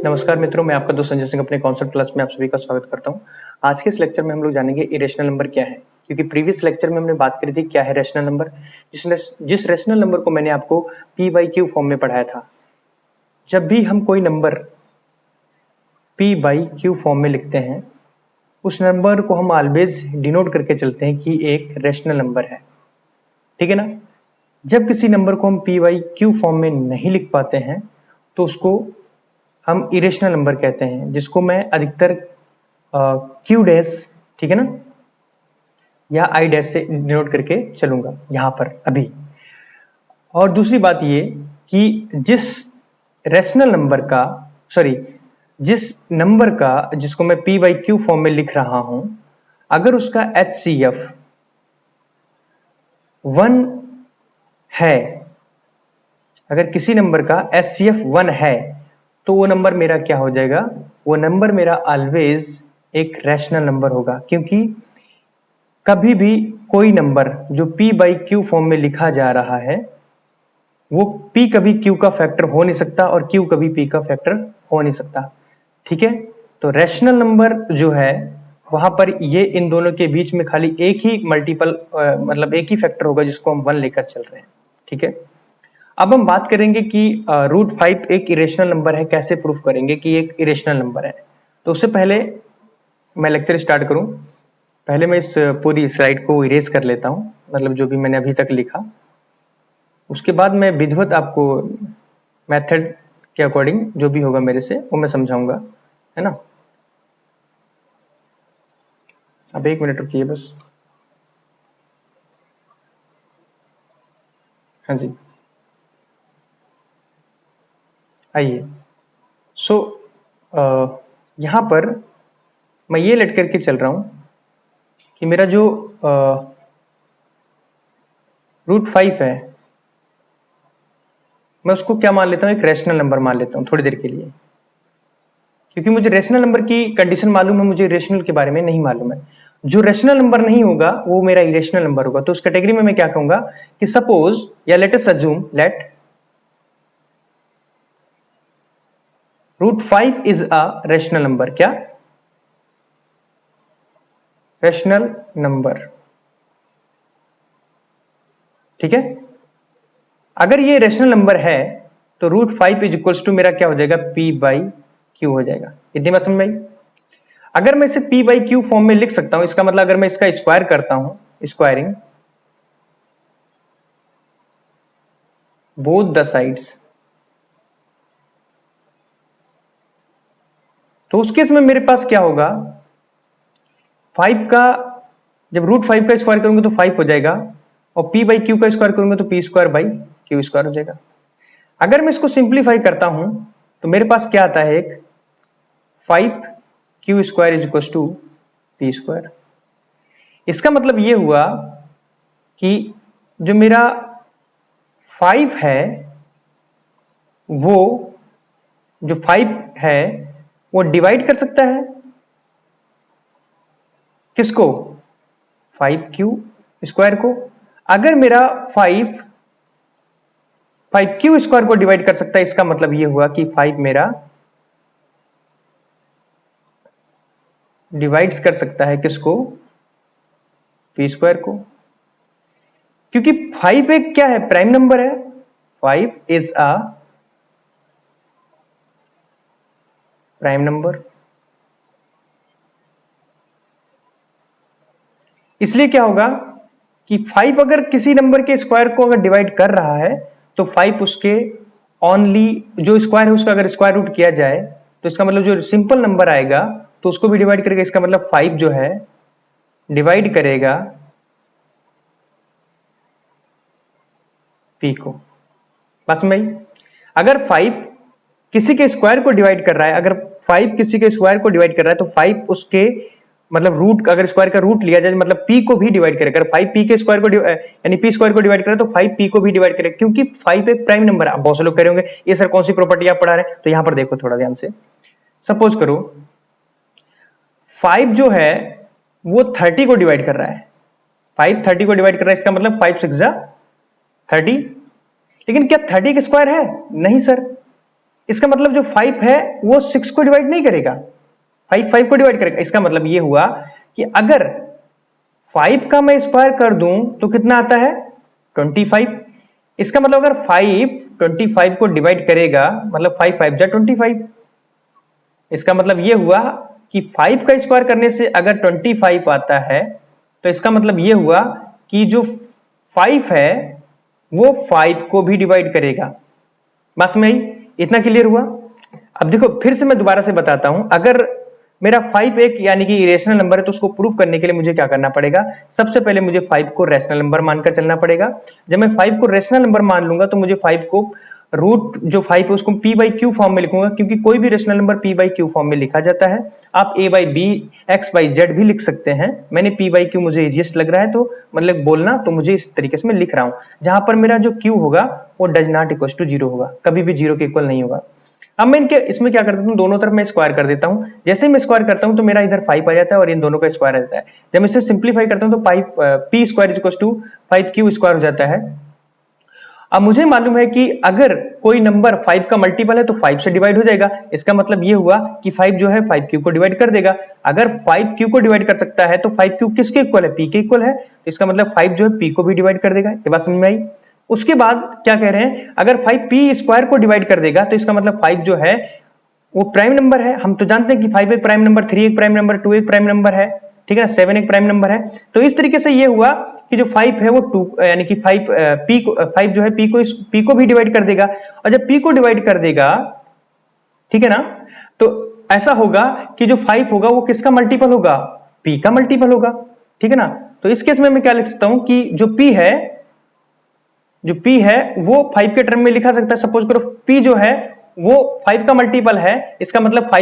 नमस्कार मित्रों, मैं आपका दोस्त संजय सिंह अपने कॉन्सेप्ट क्लास में आप सभी का स्वागत करता हूं। आज के इस लेक्चर में हम लोग जानेंगे इरेशनल नंबर क्या है, क्योंकि प्रीवियस लेक्चर में हमने बात करी थी क्या है रेशनल नंबर। जिस रेशनल नंबर को मैंने आपको पी बाई क्यू फॉर्म में पढ़ाया था। जब भी हम कोई number P by q form में लिखते हैं, उस नंबर को हम ऑलवेज डिनोट करके चलते हैं कि एक रेशनल नंबर है, ठीक है ना। जब किसी नंबर को हम पी बाई क्यू फॉर्म में नहीं लिख पाते हैं तो उसको हम इरेशनल नंबर कहते हैं, जिसको मैं अधिकतर क्यू डैश, ठीक है ना, या आई डैश से डिनोट करके चलूंगा यहां पर अभी। और दूसरी बात ये कि जिस नंबर का जिसको मैं पी बाई क्यू फॉर्म में लिख रहा हूं, अगर उसका HCF 1 है, अगर किसी नंबर का HCF 1 है तो वो नंबर मेरा क्या हो जाएगा, वो नंबर मेरा ऑलवेज एक रैशनल नंबर होगा। क्योंकि कभी भी कोई नंबर जो p बाई क्यू फॉर्म में लिखा जा रहा है वो p कभी q का फैक्टर हो नहीं सकता और q कभी p का फैक्टर हो नहीं सकता, ठीक है। तो रैशनल नंबर जो है वहां पर ये इन दोनों के बीच में खाली एक ही मल्टीपल मतलब एक ही फैक्टर होगा जिसको हम 1 लेकर चल रहे हैं, ठीक है। अब हम बात करेंगे कि √5 एक इरेशनल नंबर है, कैसे प्रूफ करेंगे कि एक इरेशनल नंबर है। तो उससे पहले मैं लेक्चर स्टार्ट करूं, पहले मैं इस पूरी स्लाइड को इरेज कर लेता हूं, मतलब जो भी मैंने अभी तक लिखा। उसके बाद मैं विधिवत आपको मेथड के अकॉर्डिंग जो भी होगा मेरे से वो मैं समझाऊंगा, है ना। अब 1 मिनट रुकिए बस। हाँ जी, आइए। सो यहाँ पर मैं ये लेट करके चल रहा हूं कि मेरा जो √5 है, मैं उसको क्या मान लेता हूँ, एक रैशनल नंबर मान लेता हूँ थोड़ी देर के लिए। क्योंकि मुझे रैशनल नंबर की कंडीशन मालूम है, मुझे इरेशनल के बारे में नहीं मालूम है। जो रैशनल नंबर नहीं होगा वो मेरा इरेशनल नंबर होगा। तो उस कैटेगरी में मैं क्या कहूंगा कि सपोज या let us assume let √5 is a rational number. क्या? रैशनल नंबर, ठीक है। अगर ये रैशनल नंबर है तो √5 इज इक्वल्स टू मेरा क्या हो जाएगा, p बाई क्यू हो जाएगा। इतनी बात समझ में आई। अगर मैं इसे p बाई क्यू फॉर्म में लिख सकता हूं, इसका मतलब अगर मैं इसका स्क्वायर करता हूं, स्क्वायरिंग बोथ द साइड्स, तो उस केस में मेरे पास क्या होगा, 5 का जब √5 का स्क्वायर करूंगा तो 5 हो जाएगा, और p बाई क्यू का स्क्वायर करूंगा तो p square by Q square हो जाएगा। अगर मैं इसको सिंप्लीफाई करता हूं तो मेरे पास क्या आता है, एक 5q square is equal to p square. इसका मतलब ये हुआ कि जो मेरा 5 है वो जो 5 है वो डिवाइड कर सकता है किसको, 5q स्क्वायर को। अगर मेरा 5q स्क्वायर को डिवाइड कर सकता है, इसका मतलब ये हुआ कि 5 मेरा डिवाइड्स कर सकता है किसको, p स्क्वायर को। क्योंकि 5 एक क्या है, प्राइम नंबर है। 5 इज अ प्राइम नंबर। इसलिए क्या होगा कि 5 अगर किसी नंबर के स्क्वायर को अगर डिवाइड कर रहा है तो 5 उसके ओनली जो स्क्वायर है उसका अगर स्क्वायर रूट किया जाए तो इसका मतलब जो सिंपल नंबर आएगा तो उसको भी डिवाइड करेगा। इसका मतलब 5 जो है डिवाइड करेगा p को। बस में अगर 5 किसी के स्क्वायर को डिवाइड कर रहा है, अगर 5 किसी के स्क्वायर को डिवाइड कर रहा है तो 5 उसके मतलब रूट, अगर स्क्वायर का रूट लिया जाए मतलब p को भी डिवाइड करेगा। अगर 5 p के स्क्वायर को यानी p स्क्वायर को डिवाइड करे तो 5 p को भी डिवाइड करेगा, क्योंकि 5 एक प्राइम नंबर है। बहुत से लोग कह रहे होंगे ये सर कौन सी प्रॉपर्टी आप पढ़ा रहे हैं, तो यहां पर देखो थोड़ा ध्यान से। सपोज करो 5 जो है वो 30 को डिवाइड कर रहा है, 5 30 को डिवाइड कर रहा है, इसका मतलब 5 6 जा 30। लेकिन क्या 30 का स्क्वायर है? नहीं सर, इसका मतलब जो 5 है वो 6 को डिवाइड नहीं करेगा, 5 को डिवाइड करेगा। इसका मतलब ये हुआ कि अगर 5 का मैं स्क्वायर कर दूं तो कितना आता है 25। इसका मतलब अगर 5 25 को डिवाइड करेगा मतलब 5 5 जा 25। इसका मतलब ये हुआ कि 5 का स्क्वायर करने से अगर 25 आता है तो इसका मतलब ये हुआ कि जो 5 है वो 5 को भी डिवाइड करेगा। बस में ही इतना क्लियर हुआ। अब देखो फिर से मैं दोबारा से बताता हूं, अगर मेरा 5 एक यानी कि इरेशनल नंबर है तो उसको प्रूव करने के लिए मुझे क्या करना पड़ेगा, सबसे पहले मुझे 5 को रैशनल नंबर मानकर चलना पड़ेगा। जब मैं 5 को रैशनल नंबर मान लूंगा तो मुझे 5 को रूट जो 5 है उसको p बाई क्यू फॉर्म में लिखूंगा, क्योंकि कोई भी rational number p by q form में लिखा जाता है। आप a by b x by z भी लिख सकते हैं। मैंने p बाई क्यू मुझे इजिएस्ट लग रहा है तो मतलब बोलना, तो मुझे इस तरीके से मैं लिख रहा हूं, जहां पर मेरा जो q होगा वो डज नॉट इक्वल टू 0 होगा, कभी भी 0 के इक्वल नहीं होगा। अब मैं इनके इसमें क्या करता हूँ, दोनों तरफ मैं स्क्वायर कर देता हूँ। जैसे मैं स्क्वायर करता हूँ तो मेरा इधर 5 आ जाता है और इन दोनों का स्क्वायर आ जाता है। जब मैं इसे सिंप्लीफाई करता हूँ तो 5 p square is equal to 5q square हो जाता है। अब मुझे मालूम है कि अगर कोई नंबर 5 का मल्टीपल है तो 5 से डिवाइड हो जाएगा। इसका मतलब ये हुआ कि 5 जो है 5q को डिवाइड कर देगा। अगर 5q को डिवाइड कर सकता है तो 5q किसके इक्वल है, p के इक्वल है। तो इसका मतलब 5 जो है p को भी डिवाइड कर देगा। ये बात समझ में आई। उसके बाद क्या कह रहे हैं, अगर 5 p स्क्वायर को डिवाइड कर देगा तो इसका मतलब 5 जो है वो प्राइम नंबर है। हम तो जानते हैं कि 5 एक प्राइम नंबर, 3 एक प्राइम नंबर, 2 एक प्राइम नंबर है, ठीक है ना, 7 एक प्राइम नंबर है। तो इस तरीके से ये हुआ कि जो 5 है वो 2 यानी कि 5 जो है p को भी डिवाइड कर देगा। और जब p को डिवाइड कर देगा, ठीक है ना, तो ऐसा होगा कि जो 5 होगा वो किसका मल्टीपल होगा, p का मल्टीपल होगा, ठीक है ना। तो इस केस में मैं क्या लिख सकता हूं कि जो p है वो 5 के टर्म में लिखा सकता है। सपोज करो p जो है वो 5 का मल्टीपल है, इसका मतलब p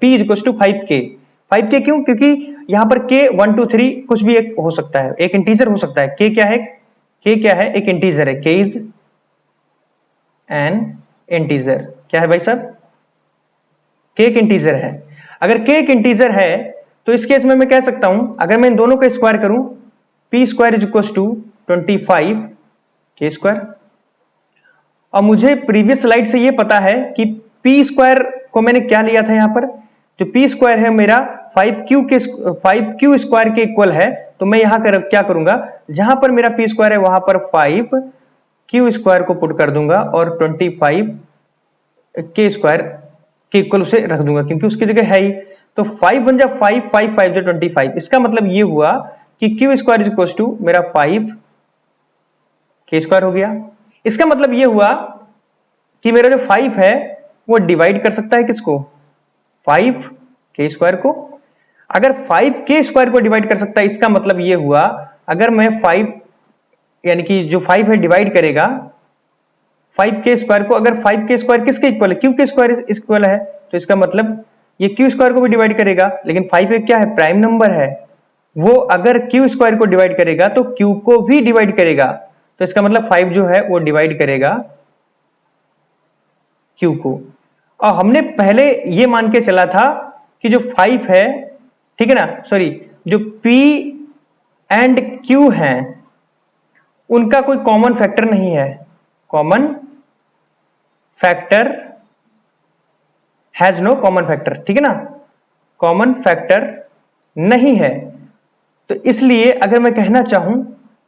is equal to 5k क्यों, क्योंकि यहां पर k 1 2 3 कुछ भी एक हो सकता है, एक इंटीजर हो सकता है। k क्या है, एक इंटीजर है। k is an integer. क्या है भाई साहब, k एक इंटीजर है। अगर k एक इंटीजर है तो इस केस में मैं कह सकता हूं, अगर मैं इन दोनों का स्क्वायर करूं, p square is equal to 25 k square. और मुझे प्रीवियस स्लाइड से ये पता है कि p स्क्वायर को मैंने क्या लिया था, यहां पर जो p स्क्वायर है मेरा 5q स्क्वायर के इक्वल है। तो मैं यहां क्या करूंगा, जहां पर मेरा p स्क्वायर है वहां पर 5q स्क्वायर को पुट कर दूंगा और 25 k स्क्वायर के इक्वल उसे रख दूंगा, क्योंकि उसकी जगह है ही। तो 5 बन जा 5 5 5 जो 25। इसका मतलब ये हुआ कि q square is equal to मेरा 5 k स्क्वायर हो गया। इसका मतलब ये हुआ कि मेरा जो 5 है वो डिवाइड कर सकता है किसको, 5 k स्क्वायर को। अगर 5 k स्क्वायर को डिवाइड कर सकता है, इसका मतलब ये हुआ अगर मैं 5 यानी कि जो 5 है डिवाइड करेगा 5 k स्क्वायर को, अगर 5 k स्क्वायर किसके इक्वल है, q के स्क्वायर इक्वल है, तो इसका मतलब ये q स्क्वायर को भी डिवाइड करेगा। लेकिन 5 एक क्या है, प्राइम नंबर है, वो अगर q स्क्वायर को डिवाइड करेगा तो q को भी डिवाइड करेगा। तो इसका मतलब 5 जो है वो डिवाइड करेगा q को। और हमने पहले ये मान के चला था कि जो 5 है, ठीक है ना, सॉरी, जो p एंड q है उनका कोई कॉमन फैक्टर नहीं है। Common factor has no common factor, ठीक है ना, कॉमन फैक्टर नहीं है। तो इसलिए अगर मैं कहना चाहूं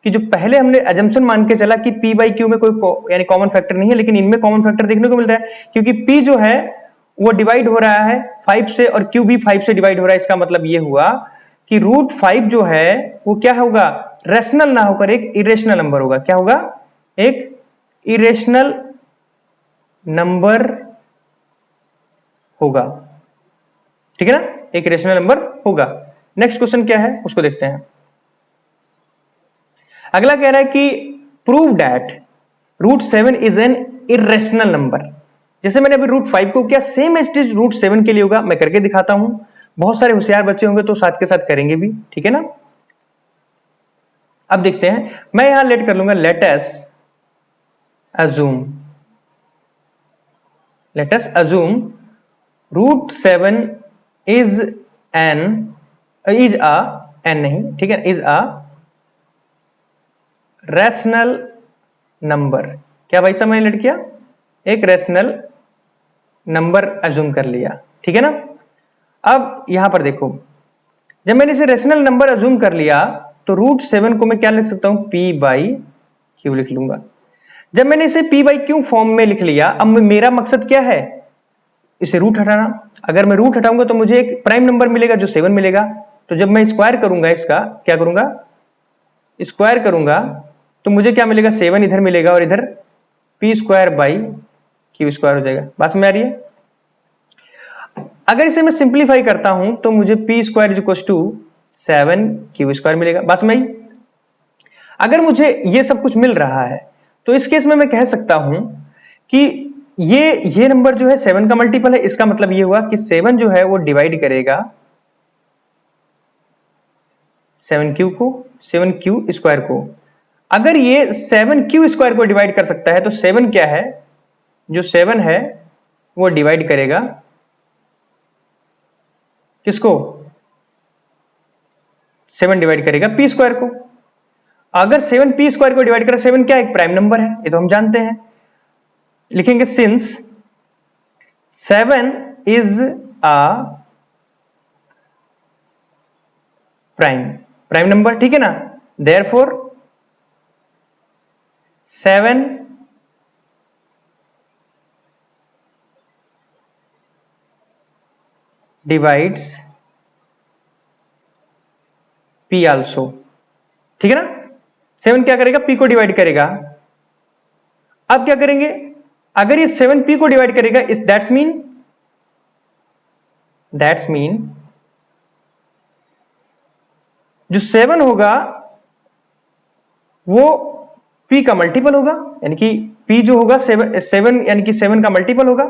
कि जो पहले हमने अजम्पशन मान के चला कि p बाई क्यू में कोई यानी कॉमन फैक्टर नहीं है, लेकिन इनमें कॉमन फैक्टर देखने को मिल रहा है, क्योंकि p जो है वो डिवाइड हो रहा है 5 से और q भी 5 से डिवाइड हो रहा है। इसका मतलब ये हुआ कि रूट 5 जो है वो क्या होगा, रैशनल ना होकर एक इरेशनल नंबर होगा। क्या होगा, एक इरेशनल नंबर होगा, ठीक है ना, एक रेशनल नंबर होगा। नेक्स्ट क्वेश्चन क्या है उसको देखते हैं। अगला कह रहा है कि prove that root 7 is an irrational number. जैसे मैंने अभी रूट 5 को किया, same as it is root 7 के लिए होगा। मैं करके दिखाता हूं, बहुत सारे होशियार बच्चे होंगे तो साथ के साथ करेंगे भी, ठीक है ना। अब देखते हैं, मैं यहां लेट कर लूंगा, let us assume root 7 is a an नहीं, ठीक है, इज अ रैशनल नंबर। क्या भाई साहब मैंने लेट किया, एक रैशनल नंबर अज्यूम कर लिया, ठीक है ना। अब यहां पर देखो, जब मैंने इसे रेशनल नंबर अज्यूम कर लिया तो √7 को मैं क्या लिख सकता हूं, p/q लिख लूंगा। जब मैंने इसे p/q फॉर्म में लिख लिया, अब मेरा मकसद क्या है, इसे रूट हटाना। अगर मैं रूट हटाऊंगा तो मुझे एक प्राइम नंबर मिलेगा जो 7 मिलेगा। तो जब मैं स्क्वायर करूंगा, इसका क्या करूंगा, स्क्वायर करूंगा तो मुझे क्या मिलेगा, 7 इधर मिलेगा और इधर p²/q² हो जाएगा। बात समझ आ रही है। अगर इसे मैं सिंप्लीफाई करता हूं तो मुझे p²=7q² मिलेगा। बात समझ आई। अगर मुझे ये सब कुछ मिल रहा है तो इस केस में मैं कह सकता हूं कि ये नंबर जो है 7 का मल्टीपल है। इसका मतलब ये हुआ कि 7 जो है वो डिवाइड करेगा 7q² को। अगर ये 7q² को डिवाइड कर सकता है तो 7 क्या है, जो 7 है वो डिवाइड करेगा किसको, 7 डिवाइड करेगा p² को। अगर 7 p² को डिवाइड करें, 7 क्या एक प्राइम नंबर है, ये तो हम जानते हैं। लिखेंगे since 7 is a prime number, ठीक है ना। देयरफॉर 7 डिवाइड्स p आल्सो, ठीक है ना। 7 क्या करेगा, p को डिवाइड करेगा। अब क्या करेंगे, अगर ये 7 p को डिवाइड करेगा, इस दैट्स मीन जो 7 होगा वो p का मल्टीपल होगा, यानी कि p जो होगा 7 यानी कि 7 का मल्टीपल होगा,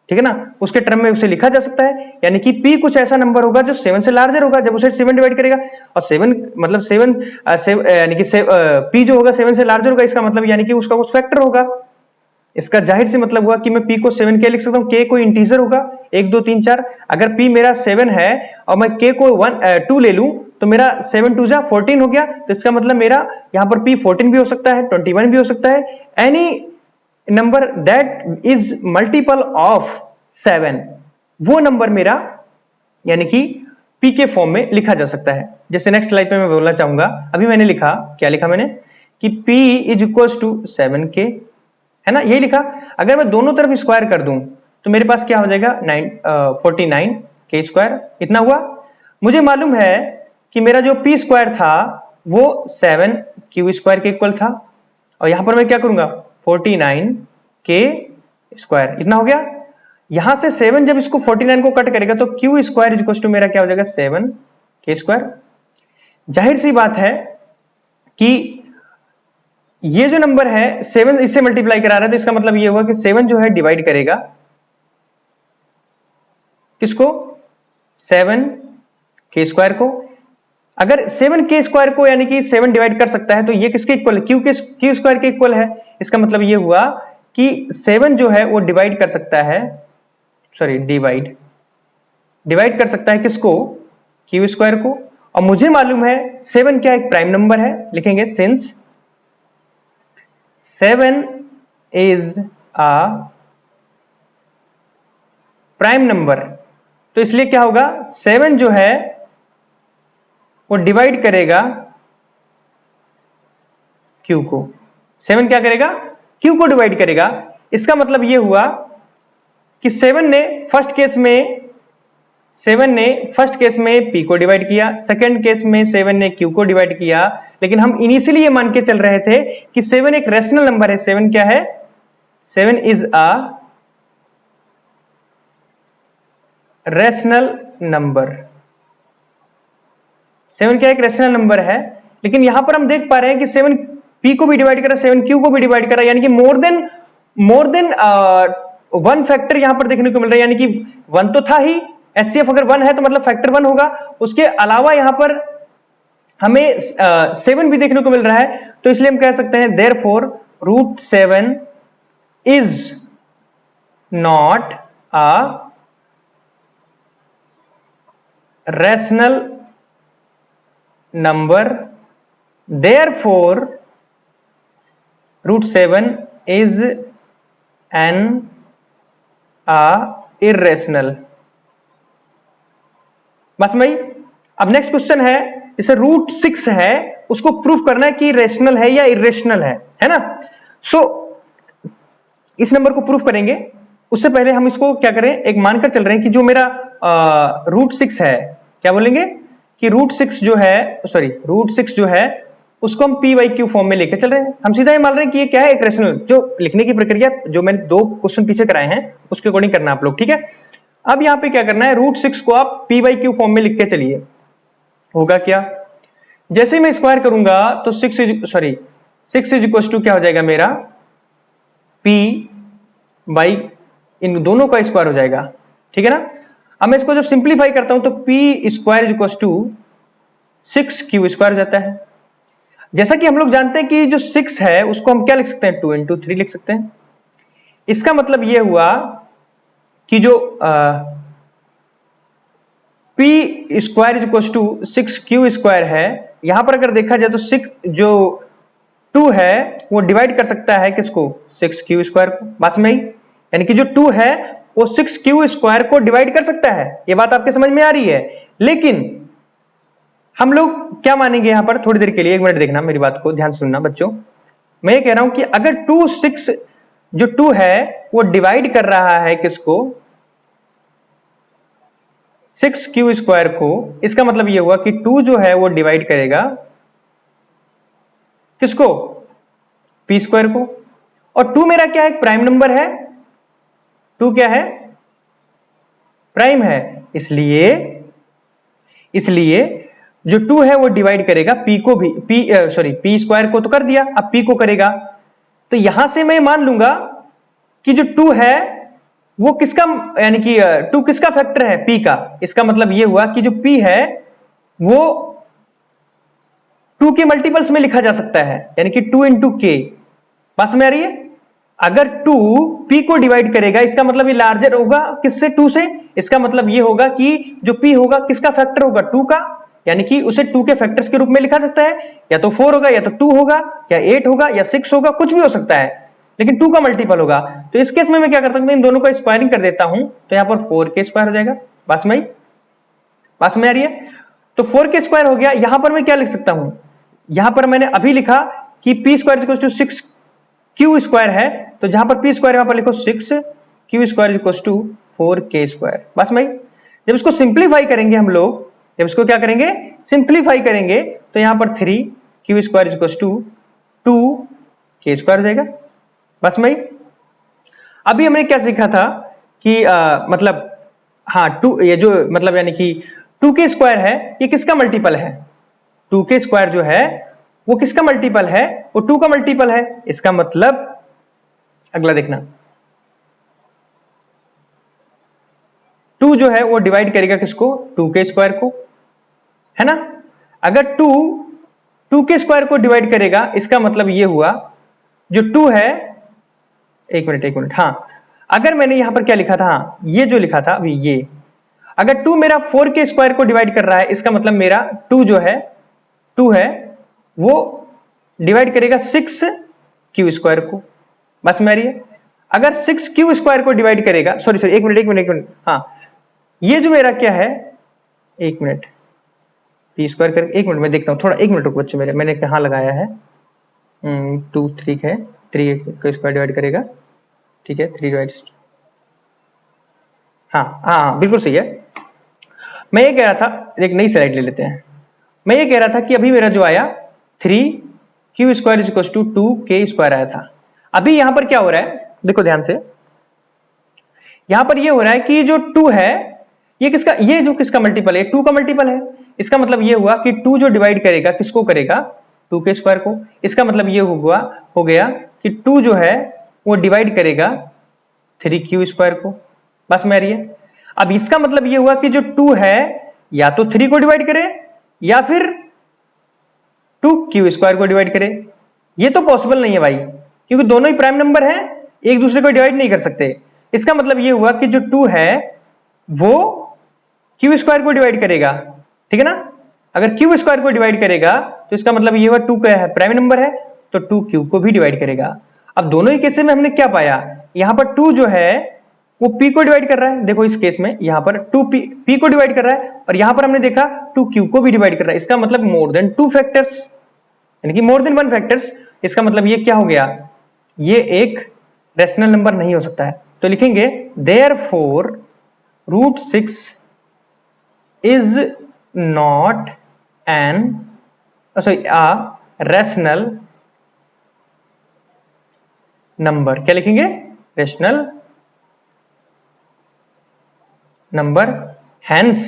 ठीक है ना। उसके टर्म में उसे लिखा जा सकता है, यानी कि p कुछ ऐसा नंबर होगा जो 7 से लार्जर होगा जब उसे 7 डिवाइड करेगा। और 7 मतलब 7 यानी कि p जो होगा 7 से लार्जर होगा, इसका मतलब यानी कि उसका कुछ फैक्टर होगा। इसका जाहिर से मतलब हुआ कि मैं p को 7 क्या लिख सकता हूं, k कोई इंटीजर होगा 1 2 3 4। अगर p मेरा 7 है और मैं k को 2 ले लूं तो मेरा 7 2 14 हो गया। तो इसका मतलब मेरा यहां पर p 14 भी हो सकता है, 21 भी हो सकता है, any number that is multiple of 7, वो नंबर मेरा यानी कि p के फॉर्म में लिखा जा सकता है। जैसे नेक्स्ट स्लाइड पे मैं बोलना चाहूंगा, अभी मैंने लिखा, क्या लिखा मैंने कि p = 7k, है ना, यही लिखा। अगर मैं दोनों तरफ स्क्वायर कर दूं तो मेरे पास क्या हो जाएगा, 49k²। इतना हुआ। मुझे मालूम है कि मेरा जो p² था वो 7q² के इक्वल था, और यहां पर मैं क्या करूंगा, 49k²। इतना हो गया। यहां से 7 जब इसको 49 को कट करेगा तो q² मेरा क्या हो जाएगा, 7k²। जाहिर सी बात है कि ये जो नंबर है 7 इससे मल्टीप्लाई करा रहा है, तो इसका मतलब ये हुआ कि 7 जो है डिवाइड करेगा किसको, 7k² को। अगर 7k² को यानी कि 7 डिवाइड कर सकता है तो ये किसके इक्वल है, q² के इक्वल है। इसका मतलब ये हुआ कि 7 जो है वो डिवाइड कर सकता है, सॉरी डिवाइड कर सकता है किसको, q² को। और मुझे मालूम है 7 क्या एक प्राइम नंबर है। लिखेंगे since 7 is a prime number, तो इसलिए क्या होगा, 7 जो है वो डिवाइड करेगा q को। 7 क्या करेगा, q को डिवाइड करेगा। इसका मतलब ये हुआ कि 7 ने फर्स्ट केस में p को डिवाइड किया, सेकंड केस में 7 ने q को डिवाइड किया। लेकिन हम इनिशियली ये मान के चल रहे थे कि 7 एक रैशनल नंबर है। 7 क्या है, 7 इज अ रैशनल नंबर। 7 क्या एक रैशनल नंबर है। लेकिन यहां पर हम देख पा रहे हैं कि 7 p को भी डिवाइड कर रहा है, 7 q को भी डिवाइड कर रहा है, यानी कि मोर देन 1 फैक्टर यहां पर देखने को मिल रहा है। यानी कि 1 तो था ही, HCF अगर 1 है तो मतलब फैक्टर 1 होगा। उसके अलावा यहां पर हमें 7 भी देखने को मिल रहा है। तो इसलिए हम कह सकते हैं therefore √7 is not a rational number, therefore √7 is an a irrational. बस में ही। अब नेक्स्ट क्वेश्चन है, जैसे रूट 6 है उसको प्रूफ करना है कि रेशनल है या इरेशनल है ना। सो इस नंबर को प्रूफ करेंगे उससे पहले हम इसको क्या करें, एक मानकर चल रहे हैं कि जो मेरा रूट 6 है, क्या बोलेंगे कि रूट 6 जो है, सॉरी रूट 6 जो है उसको हम पी वाई क्यू फॉर्म में लेके चल रहे हैं। हम सीधा ये मान रहे हैं कि ये क्या है, एक रेशनल। जो लिखने की प्रक्रिया जो मैंने 2 क्वेश्चन पीछे कराए हैं उसके अकॉर्डिंग करना आप लोग, ठीक है। अब यहाँ पे क्या करना है, रूट 6 को आप पी वाई क्यू फॉर्म में लिख के चलिए। होगा क्या, जैसे मैं स्क्वायर करूंगा तो 6 इज इक्वल टू क्या हो जाएगा मेरा, पी बाई इन दोनों का स्क्वायर हो जाएगा, ठीक है ना। अब मैं इसको जब सिंप्लीफाई करता हूं तो p square is equal to 6 q square हो जाता है। जैसा कि हम लोग जानते हैं कि जो 6 है उसको हम क्या लिख सकते हैं, 2 into 3 लिख सकते हैं। इसका मतलब यह हुआ कि जो p square is equal to 6 q square है, यहां पर अगर देखा जाए तो 6 जो 2 है वो डिवाइड कर सकता है किसको, 6 क्यू स्क्वायर को। बस में ही, यानी कि जो 2 है वो 6 क्यू स्क्वायर को डिवाइड कर सकता है। ये बात आपके समझ में आ रही है। लेकिन हम लोग क्या मानेंगे यहां पर, थोड़ी देर के लिए 1 मिनट देखना मेरी बात को, ध्यान सुनना बच्चों। मैं ये कह रहा हूं कि अगर 2 है वो डिवाइड कर रहा है किसको, 6 क्यू स्क्वायर को, इसका मतलब ये हुआ कि 2 जो है वो डिवाइड करेगा किसको, पी स्क्वायर को। और 2 मेरा क्या है, प्राइम नंबर है। 2 क्या है, प्राइम है। इसलिए जो 2 है वो डिवाइड करेगा पी को भी, पी स्क्वायर को तो कर दिया, अब पी को करेगा। तो यहां से मैं मान लूंगा कि जो 2 है वो किसका, यानी कि 2 किसका फैक्टर है, पी का। इसका मतलब ये हुआ कि जो पी है वो 2 के मल्टीपल्स में लिखा जा सकता है, यानी कि 2 into k। पास में आ रही है। अगर 2 p को डिवाइड करेगा इसका मतलब ये लार्जर होगा किससे, 2 से। इसका मतलब ये होगा कि जो p होगा किसका फैक्टर होगा, 2 का, यानी कि उसे 2 के फैक्टर्स के रूप में लिखा सकता है। या तो 4 होगा, या तो 2 होगा, या 8 होगा, या 6 होगा, कुछ भी हो सकता है, लेकिन 2 का मल्टीपल होगा। तो इस केस में मैं क्या कर सकता हूं, इन दोनों का स्क्वायरिंग कर देता हूं, तो यहां पर 4k स्क्वायर हो जाएगा। पास में आ रही है। तो 4k स्क्वायर हो गया। यहां पर मैं क्या लिख सकता हूं, यहां पर मैंने अभी लिखा कि p square equal to 6 q square है, तो जहां पर पी स्क्वायर यहां पर लिखो 6 q square equal to 4k square. बस भाई, जब इसको सिंप्लीफाई करेंगे हम लोग, जब इसको क्या करेंगे, सिंप्लीफाई करेंगे, तो यहां पर 3 q square equal to 2k square हो जाएगा। बस भाई, अभी हमने क्या सीखा था कि मतलब हाँ 2, ये जो मतलब यानी कि 2k स्क्वायर है ये किसका मल्टीपल है, 2k स्क्वायर जो है वो किसका मल्टीपल है, वो 2 का मल्टीपल है। इसका मतलब अगला देखना, 2 जो है वो डिवाइड करेगा किसको, 2k स्क्वायर को, है ना। अगर 2k स्क्वायर को डिवाइड करेगा, इसका मतलब ये हुआ जो 2 है, एक मिनट, हाँ, अगर मैंने यहां पर क्या लिखा था, हाँ ये जो लिखा था अभी, ये अगर 2 मेरा 4k स्क्वायर को डिवाइड कर रहा है, इसका मतलब मेरा 2 जो है, 2 है वो डिवाइड करेगा 6 क्यू स्क्वायर को। बस में आ रही है। अगर 6 क्यू स्क्वायर को डिवाइड करेगा, सॉरी एक मिनट, हाँ ये जो मेरा क्या है, एक मिनट, पी स्क्वायर कर, एक मिनट मैं देखता हूँ थोड़ा, एक मिनट रुको बच्चे मेरे, मैंने कहाँ लगाया है, 2 3 है, 3 को स्क्वायर डिवाइड करेगा, ठीक है, 3 डिवाइड, हाँ बिल्कुल सही है। मैं ये कह रहा था, एक नई स्लाइड ले लेते हैं। मैं ये कह रहा था कि अभी मेरा जो आया 3 q square is equal to 2k square आया था। अभी यहां पर क्या हो रहा है, देखो ध्यान से, यहां पर ये हो रहा है कि जो 2 है ये किसका, ये जो किसका मल्टीपल है, 2 का मल्टीपल है। इसका मतलब ये हुआ कि 2 जो डिवाइड करेगा किसको करेगा, 2k स्क्वायर को। इसका मतलब ये हो गया कि 2 जो है वो डिवाइड करेगा 3q स्क्वायर को। बस में आ रही है। अब इसका मतलब ये हुआ कि जो 2 है या तो 3 को डिवाइड करे या फिर 2q स्क्वायर को डिवाइड करे। ये तो पॉसिबल नहीं है भाई, क्योंकि दोनों ही प्राइम नंबर हैं, एक दूसरे को डिवाइड नहीं कर सकते। इसका मतलब ये हुआ कि जो 2 है वो q स्क्वायर को डिवाइड करेगा, ठीक है ना। अगर q स्क्वायर को डिवाइड करेगा तो इसका मतलब ये हुआ 2 क्या है, प्राइम नंबर है, तो 2q को भी डिवाइड करेगा। अब दोनों ही केसेस में हमने क्या पाया, यहां पर 2 जो है वो p को डिवाइड कर रहा है। देखो इस केस में यहाँ पर 2p को डिवाइड कर रहा है और यहाँ पर हमने देखा 2q को भी डिवाइड कर रहा है। इसका मतलब मोर देन 2 फैक्टर्स, यानी कि मोर देन 1 फैक्टर्स। इसका मतलब ये क्या हो गया, ये एक रैशनल नंबर नहीं हो सकता है। तो लिखेंगे therefore √6 is not an rational number. क्या लिखेंगे, rational number, hence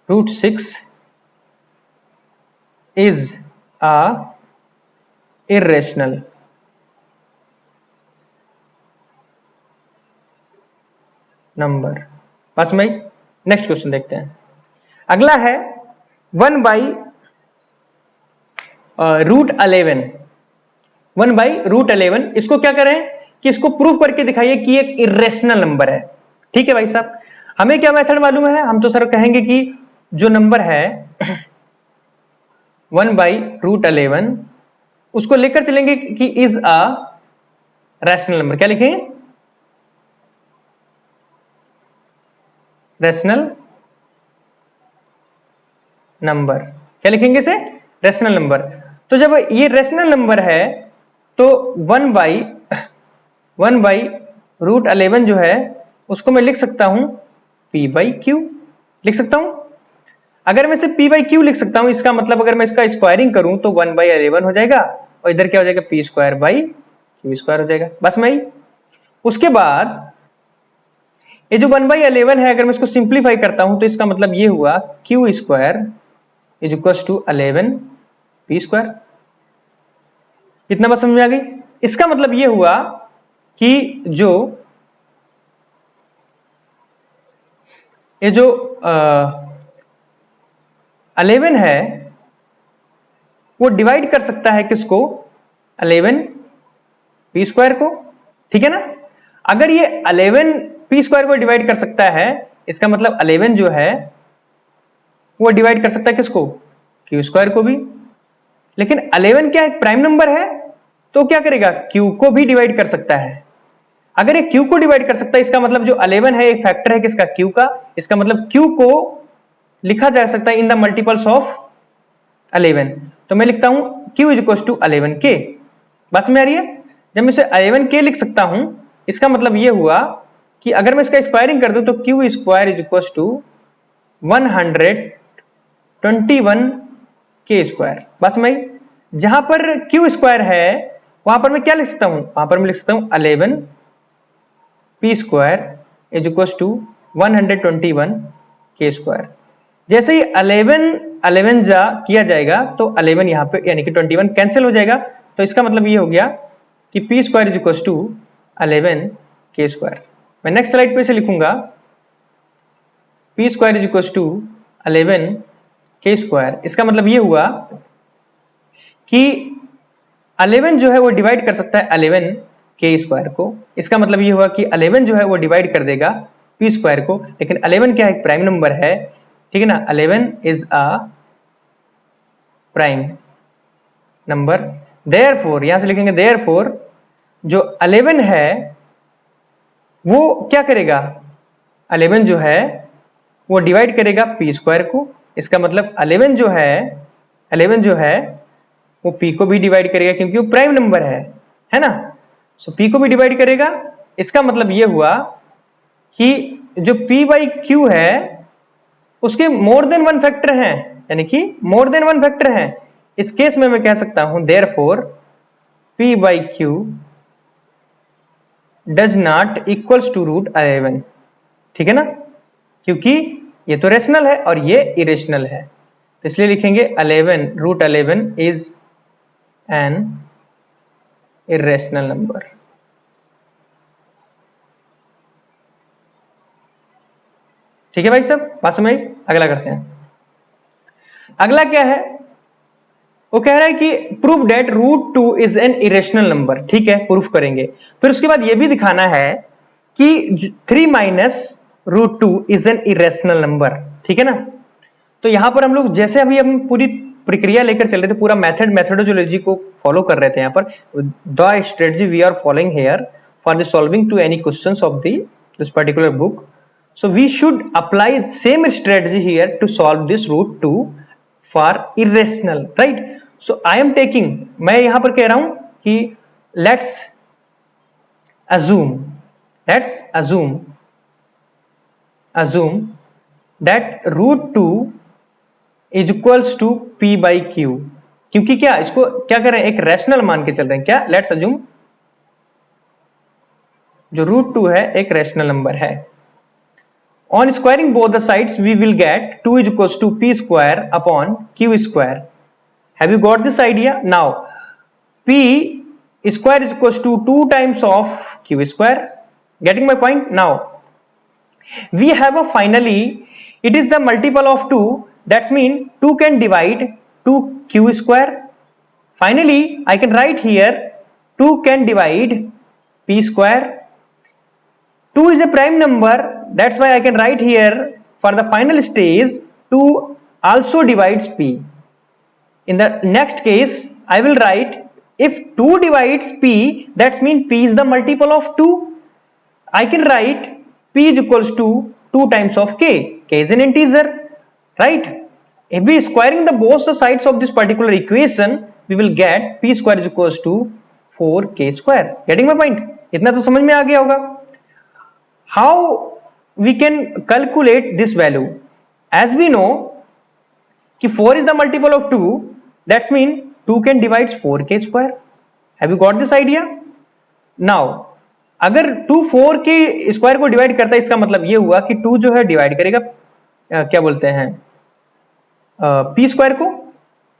√6 is a irrational number. पास में। नेक्स्ट क्वेश्चन देखते हैं। अगला है 1/√11। 1/√11 इसको क्या करें कि इसको प्रूव करके दिखाइए कि एक इरेशनल नंबर है। ठीक है भाई साहब, हमें क्या मेथड मालूम है, हम तो सर कहेंगे कि जो नंबर है 1/√11 उसको लेकर चलेंगे कि इज अ रैशनल नंबर। क्या लिखेंगे, रैशनल नंबर। क्या लिखेंगे इसे, रैशनल नंबर। तो जब ये रैशनल नंबर है तो 1/√11 जो है उसको मैं लिख सकता हूं p/q लिख सकता हूं। अगर मैं इसे p/q लिख सकता हूं, इसका मतलब अगर मैं इसका स्क्वायरिंग करूं तो 1/11 हो जाएगा और इधर क्या हो जाएगा, p²/q² हो जाएगा। बस मैं ही। उसके बाद ये जो 1/11 है, अगर मैं इसको सिंप्लीफाई करता हूं तो इसका मतलब ये हुआ q² = 11 p²। कितना बात समझ में आ गई। इसका मतलब ये हुआ कि ये जो 11 है वो डिवाइड कर सकता है किसको, 11 p² को। ठीक है ना। अगर ये 11 p² को डिवाइड कर सकता है, इसका मतलब 11 जो है वो डिवाइड कर सकता है किसको, q² को भी। लेकिन 11 क्या एक प्राइम नंबर है, तो क्या करेगा, q को भी डिवाइड कर सकता है। अगर ये q को डिवाइड कर सकता है, इसका मतलब जो 11 है एक फैक्टर है किसका, q का। इसका मतलब q को लिखा जा सकता है इन द मल्टीपल्स ऑफ 11। तो मैं लिखता हूं q = 11k। बस में आ रही है। जब मैं इसे 11k लिख सकता हूं, इसका मतलब यह हुआ कि अगर मैं इसका स्क्वायरिंग कर दूं तो q² = 121k²। बस में जहां पर q² है वहां पर मैं क्या लिख सकता हूं, वहां पर मैं लिख सकता हूं 11 p² = 121k²। जैसे ही 11 जा किया जाएगा तो 11 यहां पे यानी कि 21 कैंसिल हो जाएगा। तो इसका मतलब ये हो गया कि p² = 11k²। मैं नेक्स्ट स्लाइड पे से लिखूंगा p² = 11k²। इसका मतलब ये हुआ कि 11 जो है वो डिवाइड कर सकता है 11k² को। इसका मतलब ये हुआ कि 11 जो है वो डिवाइड कर देगा p² को। लेकिन 11 क्या है, एक प्राइम नंबर है। ठीक है ना, 11 is a prime number. Therefore, यहां से लिखेंगे देयरफॉर जो 11 है वो क्या करेगा, 11 जो है वो डिवाइड करेगा p² को। इसका मतलब 11 जो है वो p को भी डिवाइड करेगा क्योंकि वो प्राइम नंबर है ना। सो p को भी डिवाइड करेगा। इसका मतलब ये हुआ कि जो p/q है उसके मोर देन 1 फैक्टर हैं, यानी कि मोर देन 1 फैक्टर हैं। इस केस में मैं कह सकता हूं therefore p/q does not equals to √11। ठीक है ना, क्योंकि ये तो रेशनल है और ये इरेशनल है। तो इसलिए लिखेंगे 11 √11 इज एन इरेशनल नंबर। ठीक है भाई साहब, बात समझ। अगला करते हैं। अगला क्या है, वो कह रहा है कि prove that √2 is an irrational number. ठीक है, प्रूफ करेंगे। फिर उसके बाद ये भी दिखाना है कि 3 - √2 इज एन इरेशनल नंबर। ठीक है ना। तो यहां पर हम लोग जैसे अभी हम पूरी प्रक्रिया लेकर चल रहे थे, पूरा मेथोडोलॉजी को फॉलो कर रहे थे। यहाँ पर the strategy we are following for the solving to any questions of this particular book. So we should apply same strategy here to solve this root 2 for irrational, right? So I am taking, मैं यहां पर कह रहा हूं कि let's assume that root 2 is equals to p by q, क्योंकि क्या इसको क्या कर रहे हैं, एक रैशनल मान के चल रहे हैं। क्या, लेट्स अज्यूम जो रूट 2 है एक रैशनल नंबर है। On squaring both the sides we will get 2 is equals to p square upon q square. Have you got this idea? Now p square is equals to 2 times of q square. Getting my point? Now we have a finally it is the multiple of 2, that's mean 2 can divide 2q square. Finally I can write here 2 can divide p square. 2 is a prime number, that's why I can write here for the final stage 2 also divides p. In the next case I will write if 2 divides p, that means p is the multiple of 2. I can write p is equals to 2 times of k. K is an integer, right? If we squaring the both the sides of this particular equation, we will get p square is equals to 4k square. Getting my point? इतना तो समझ में आ गया होगा। How we can calculate this value? As we know कि 4 is the multiple of 2, that means 2 can divide 4k square. Have you got this idea? Now अगर 2 4 के square को डिवाइड करता है, इसका मतलब ये हुआ कि 2 जो है डिवाइड करेगा क्या बोलते हैं पी स्क्वायर को,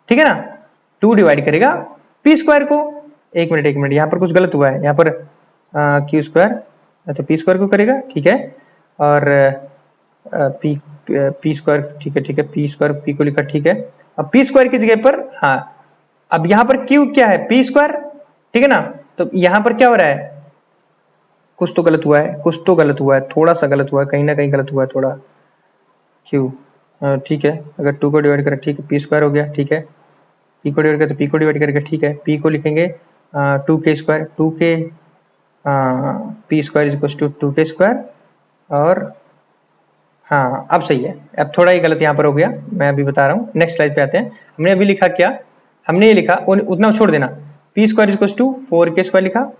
ठीक है ना। 2 डिवाइड करेगा पी स्क्वायर को। एक मिनट यहाँ पर कुछ गलत हुआ है, यहाँ पर क्यू स्क्वायर तो पी स्क्वायर को करेगा, ठीक है। और पी स्क्वायर, ठीक है पी स्क्वायर पी को लिखा, ठीक है। अब पी स्क्वायर की जगह पर हाँ, अब यहाँ पर क्यू क्या है, पी स्क्वायर, ठीक है ना। तो यहाँ पर क्या हो रहा है, कुछ तो गलत हुआ है, थोड़ा सा गलत हुआ है, कहीं ना कहीं गलत हुआ है थोड़ा। क्यू ठीक है, अगर 2 को डिवाइड करें, ठीक है पी स्क्वायर हो गया, ठीक है। पी को डिवाइड करें तो पी को डिवाइड करेगा, ठीक है। पी को लिखेंगे 2k square, 2k p square is equal to 2k square. और हाँ अब सही है, अब थोड़ा ही गलत यहाँ पर हो गया, मैं अभी बता रहा हूँ। नेक्स्ट स्लाइड पे आते हैं। हमने अभी लिखा क्या, हमने ये लिखा उतना छोड़ देना, p square is equal to 4k square लिखा।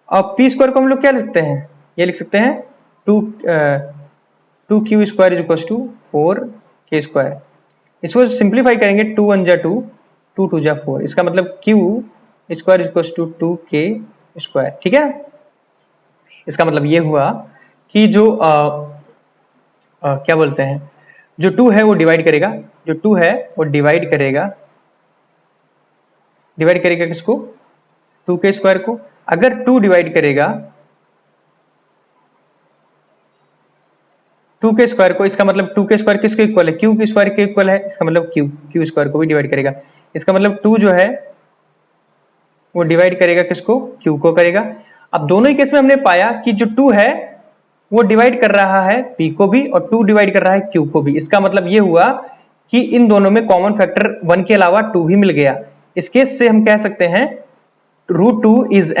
और पी स्क्वायर को हम लोग क्या लिखते हैं, ये लिख सकते हैं 2q square is equal to 4k square. इसको सिंप्लीफाई करेंगे, 2 1 जा 2, 2 2 जा 4, इसका मतलब q square is equal to 2k square, ठीक है। इसका मतलब ये हुआ कि जो क्या बोलते हैं, जो 2 है वो डिवाइड करेगा, जो 2 है वो डिवाइड करेगा किसको, 2k स्क्वायर को। अगर 2 डिवाइड करेगा 2k स्क्वायर को, इसका मतलब 2k स्क्वायर किसके इक्वल है, q स्क्वायर के इक्वल है, इसका मतलब q स्क्वायर को भी डिवाइड करेगा। इसका मतलब 2 जो है वो डिवाइड करेगा किसको, q को करेगा। अब दोनों ही केस में हमने पाया कि जो 2 है वो डिवाइड कर रहा है p को भी और 2 डिवाइड कर रहा है q को भी। इसका मतलब ये हुआ कि इन दोनों में कॉमन फैक्टर 1 के अलावा 2 भी मिल गया। इस केस से हम कह सकते हैं root 2 is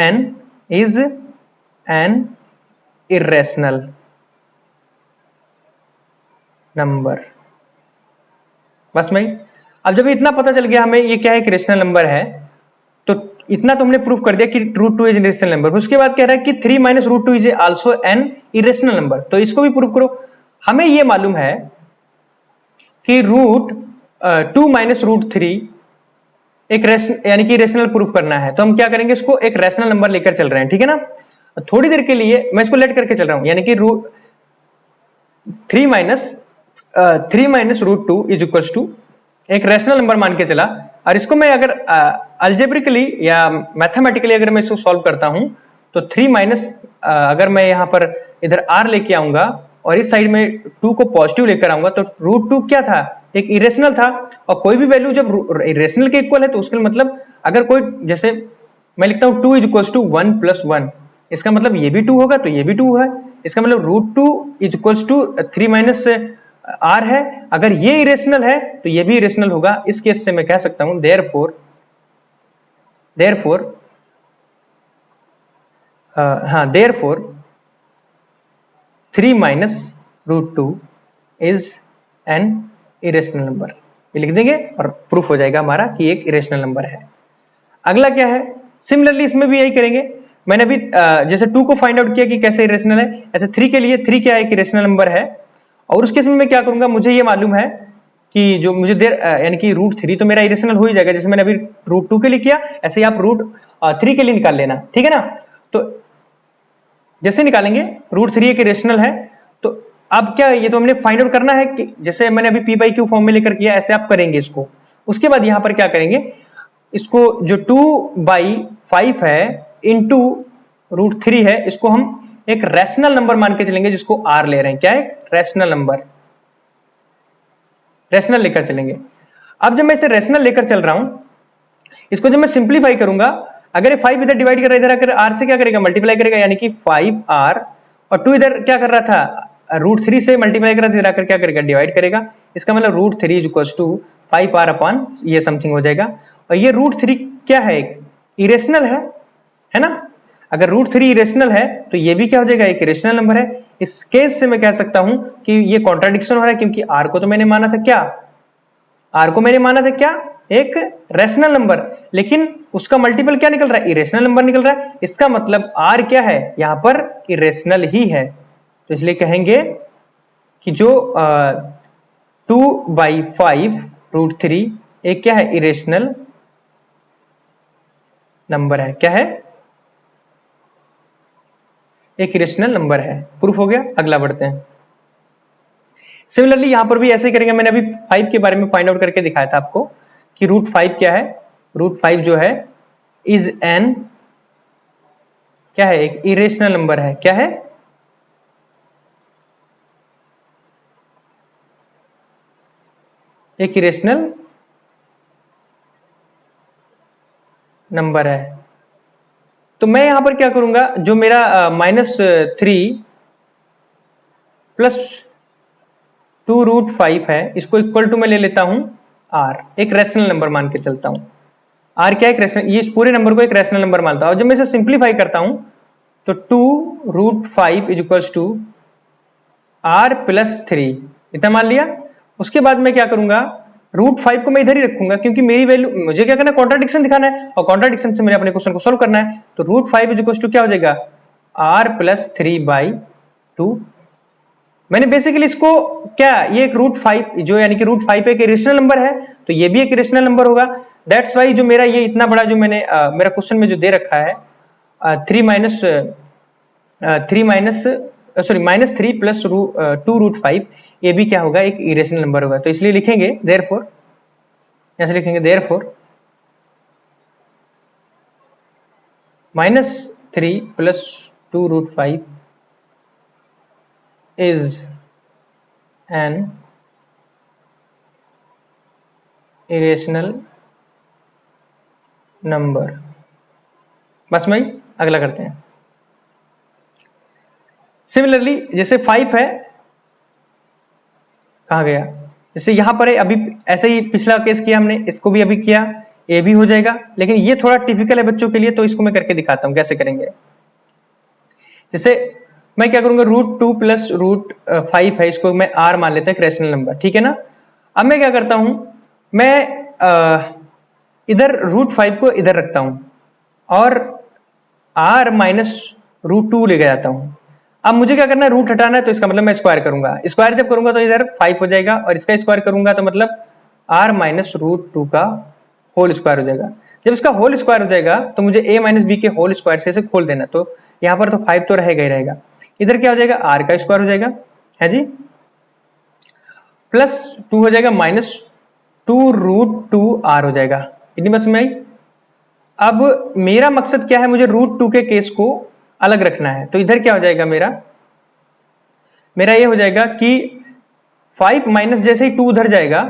an irrational number. बस में अब जब इतना पता चल गया हमें ये क्या है, एक रेशनल नंबर है, तो इतना तो हमने प्रूफ कर दिया कि root 2 is an rational number. उसके बाद कह रहा है कि 3 minus root 2 is also an irrational number, तो इसको भी प्रूफ करो। हमें ये मालूम है कि रूट 2 माइनस रूट 3 एक यानी कि रेशनल प्रूफ करना है, तो हम क्या करेंगे, इसको एक रेशनल नंबर लेकर चल रहे हैं, ठीक है ना। थोड़ी देर के लिए मैं इसको लेट करके चल रहा हूं, यानी कि root 3 minus root 2 is equal to एक रेशनल नंबर मान के चला। और इसको मैं अगर अल्जेब्रिकली या मैथमेटिकली अगर मैं इसको सॉल्व करता हूं तो 3 माइनस अगर मैं यहां पर इधर r लेके आऊंगा और इस साइड में 2 को पॉजिटिव लेकर आऊंगा, तो रूट 2 क्या था, एक इरेशनल था। और कोई भी वैल्यू जब इरेशनल के इक्वल है तो उसका मतलब अगर कोई, जैसे मैं लिखता हूं 2 इज इक्वल टू 1 प्लस 1, इसका मतलब ये भी 2 होगा तो ये भी 2 है। इसका मतलब root 2 is equal to 3 minus r है। अगर ये इरेशनल है तो ये भी इरेशनल होगा। इस केस से मैं कह सकता हूं देयरफॉर हाँ, therefore 3 minus root two is an irrational number, ये लिख देंगे और प्रूफ हो जाएगा हमारा कि एक इरेशनल नंबर है। अगला क्या है, सिमिलरली इसमें भी यही करेंगे। मैंने अभी जैसे 2 को फाइंड आउट किया कि कैसे इरेशनल है, ऐसे 3 के लिए 3 क्या है, एक इरेशनल नंबर है। और उस केस में मैं क्या करूंगा, मुझे ये मालूम है कि जो मुझे देर यानी कि रूट 3 तो मेरा इरेशनल हो ही जाएगा, जैसे मैंने अभी रूट 2 के लिए किया, ऐसे ही आप रूट 3 के लिए निकाल लेना, ठीक है ना। तो जैसे निकालेंगे रूट 3 एक इरेशनल है, तो अब क्या, ये तो हमने फाइंड आउट करना है कि जैसे मैंने अभी पी बाई क्यू फॉर्म में लेकर किया, ऐसे आप करेंगे इसको। उसके बाद यहां पर क्या करेंगे, इसको जो 2/5 है इंटू रूट 3 है, इसको हम एक रैशनल नंबर मान के चलेंगे, जिसको आर ले रहे हैं, क्या है, रैशनल नंबर, रैशनल लेकर चलेंगे। अब जब मैं इसे रैशनल लेकर चल रहा हूं, इसको जब मैं सिंप्लीफाई करूंगा, अगर ये 5 इधर डिवाइड कर रहा है, इधर आकर आर से क्या करेगा, मल्टीप्लाई करेगा, यानी कि 5r, और 2 इधर क्या कर रहा था, रूट 3 से मल्टीप्लाई कर रहा था, इधर आकर क्या करेगा, डिवाइड करेगा। इसका मतलब root 3 is equal to 5r upon ये समथिंग हो जाएगा। और ये रूट 3 क्या है, इरेशनल है ना। अगर रूट 3 इरेशनल है तो ये भी क्या हो जाएगा, एक इरेशनल नंबर है। इस केस से मैं कह सकता हूं कि ये कॉन्ट्राडिक्शन हो रहा है, क्योंकि आर को तो मैंने माना था क्या, आर को मैंने माना था क्या, एक रैशनल नंबर, लेकिन उसका मल्टीपल क्या निकल रहा है, इरेशनल नंबर निकल रहा है। इसका मतलब आर क्या है, यहां पर इरेशनल ही है। तो इसलिए कहेंगे कि जो 2/5 रूट 3 एक क्या है, इरेशनल नंबर है, क्या है, एक इरेशनल नंबर है। प्रूफ हो गया। अगला बढ़ते हैं। सिमिलरली यहां पर भी ऐसे ही करेंगे। मैंने अभी 5 के बारे में फाइंड आउट करके दिखाया था आपको कि रूट 5 क्या है, रूट 5 जो है इज एन, क्या है, एक इरेशनल नंबर है, क्या है, एक इरेशनल नंबर है। तो मैं यहां पर क्या करूंगा, जो मेरा -3 प्लस 2√5 है, इसको इक्वल टू मैं ले लेता हूं आर, एक रैशनल नंबर मान के चलता हूं। आर क्या है, एक रैशनल, ये इस पूरे नंबर को एक रैशनल नंबर मानता हूं। और जब मैं इसे सिंप्लीफाई करता हूं तो 2√5 is equal to r plus 3, इतना मान लिया। उसके बाद मैं क्या करूंगा, रूट 5 को मैं इधर ही रखूंगा, क्योंकि मेरी वैल्यू, मुझे क्या करना है, कॉन्ट्राडिक्शन दिखाना है, और कॉन्ट्राडिक्शन से मुझे अपने क्वेश्चन को सोल्व करना है। तो √5 इज इक्वल टू क्या हो जाएगा, आर प्लस 3/2। मैंने बेसिकली इसको क्या, ये एक √5 जो, यानी कि √5 एक इरेशनल नंबर है, तो ये भी एक इरेशनल नंबर होगा। दैट्स वाई जो मेरा ये इतना बड़ा जो मैंने मेरा क्वेश्चन में जो दे रखा है 3 प्लस 2√5, ये भी क्या होगा, एक इरेशनल नंबर होगा। तो इसलिए लिखेंगे देयरफॉर, ऐसे लिखेंगे therefore -3 plus 2√5 is an irrational number. बस मैं अगला करते हैं। सिमिलरली जैसे 5 है, कहा गया, जैसे यहां पर है, अभी ऐसे ही पिछला केस किया हमने, इसको भी अभी किया, ये भी हो जाएगा। लेकिन ये थोड़ा टिपिकल है बच्चों के लिए, तो इसको मैं करके दिखाता हूं कैसे करेंगे। जैसे मैं क्या करूंगा, √2 प्लस √5 है, इसको मैं आर मान लेता हूं, एक रैशनल नंबर, ठीक है ना। अब मैं क्या करता हूं, मैं इधर √5 को इधर रखता हूं और आर माइनस √2 ले जाता हूं। अब मुझे क्या करना है, रूट हटाना है, तो इसका मतलब मैं स्क्वायर करूंगा। स्क्वायर जब करूंगा तो इधर 5 हो जाएगा, और इसका स्क्वायर करूंगा तो मतलब आर माइनस √2 का होल स्क्वायर हो जाएगा। जब इसका होल स्क्वायर हो जाएगा तो मुझे a माइनस बी के होल स्क्वायर से इसे खोल देना। तो यहाँ पर तो 5 तो रहेगा ही रहेगा, इधर क्या हो जाएगा, आर का स्क्वायर हो जाएगा, है जी, प्लस 2 हो जाएगा, माइनस 2√2r हो जाएगा। इतनी बस में आई। अब मेरा मकसद क्या है, मुझे √2 के केस को अलग रखना है। तो इधर क्या हो जाएगा, मेरा मेरा ये हो जाएगा कि 5 माइनस जैसे ही 2 उधर जाएगा,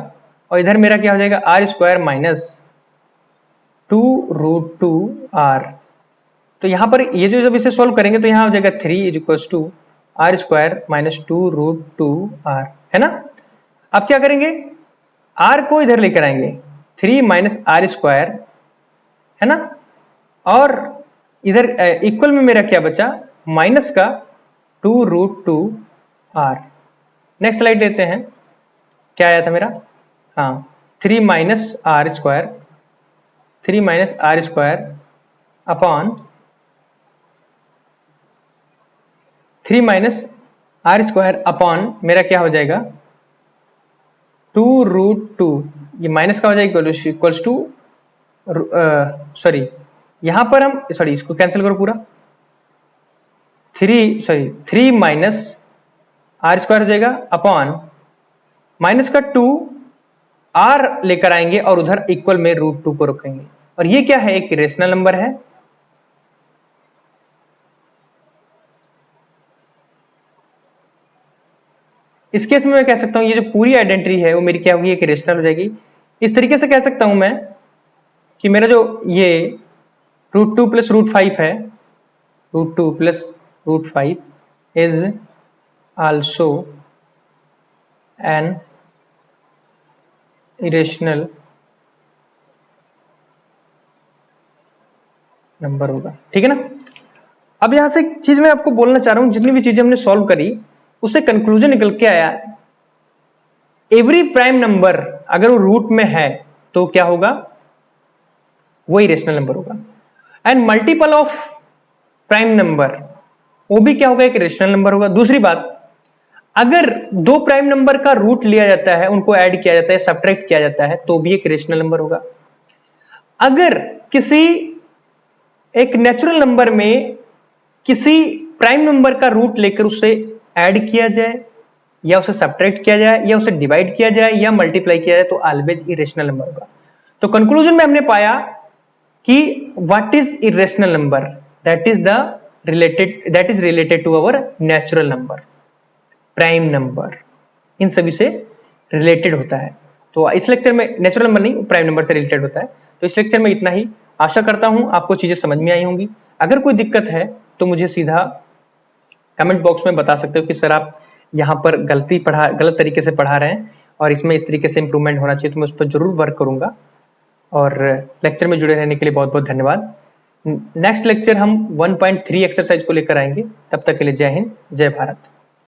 और इधर मेरा क्या हो जाएगा, आर स्क्वायर माइनस 2√2r। तो यहां पर ये जो जब इसे सोल्व करेंगे तो यहां हो जाएगा 3 is equal to r square minus 2√2r, है ना। अब क्या करेंगे, r को इधर लेकर आएंगे, 3 माइनस आर स्क्वायर, है ना, और इधर इक्वल में मेरा क्या बचा, माइनस का 2√2r। नेक्स्ट स्लाइड लेते हैं, क्या आया था मेरा, हाँ 3 minus r square, 3 minus r square upon 3 minus r square upon मेरा क्या हो जाएगा 2√2, ये माइनस का हो जाएगा इक्वल्स टू, सॉरी यहां पर हम, सॉरी इसको कैंसिल करो पूरा, 3 माइनस आर स्क्वायर हो जाएगा अपॉन माइनस का 2 आर लेकर आएंगे और उधर इक्वल में √2 को रखेंगे, और ये क्या है, एक रेशनल नंबर है। इस केस में मैं कह सकता हूं ये जो पूरी आइडेंटिटी है वो मेरी क्या होगी, एक रेशनल हो जाएगी। इस तरीके से कह सकता हूं मैं कि मेरा जो ये √2 प्लस √5 है, √2 plus √5 is also an irrational number होगा, ठीक है ना। अब यहां से एक चीज मैं आपको बोलना चाह रहा हूं, जितनी भी चीजें हमने सॉल्व करी उससे कंक्लूजन निकल के आया, एवरी प्राइम नंबर अगर वो रूट में है तो क्या होगा, वो इरेशनल नंबर होगा। And multiple of prime number वो भी क्या होगा, एक रेशनल नंबर होगा। दूसरी बात, अगर दो प्राइम नंबर का रूट लिया जाता है, उनको ऐड किया जाता है, सब्ट्रैक्ट किया जाता है, तो भी एक रेशनल नंबर होगा। अगर किसी एक नेचुरल नंबर में किसी प्राइम नंबर का रूट लेकर उसे ऐड किया जाए या उसे सब्ट्रैक्ट किया जाए या उसे डिवाइड किया जाए या मल्टीप्लाई किया जाए, तो ऑलवेज इरेशनल नंबर होगा। तो कंक्लूजन में हमने पाया कि what is irrational number, that is related to our natural number, prime number, इन सभी से रिलेटेड होता है। तो इस लेक्चर में नेचुरल नंबर नहीं, प्राइम नंबर से रिलेटेड होता है। तो इस लेक्चर में इतना ही, आशा करता हूं आपको चीजें समझ में आई होंगी। अगर कोई दिक्कत है तो मुझे सीधा कमेंट बॉक्स में बता सकते हो कि सर आप यहाँ पर गलत तरीके से पढ़ा रहे हैं और इसमें इस तरीके से इंप्रूवमेंट होना चाहिए, तो मैं उस पर जरूर वर्क करूंगा। और लेक्चर में जुड़े रहने के लिए बहुत बहुत धन्यवाद। नेक्स्ट लेक्चर हम 1.3 एक्सरसाइज को लेकर आएंगे। तब तक के लिए जय हिंद, जय भारत।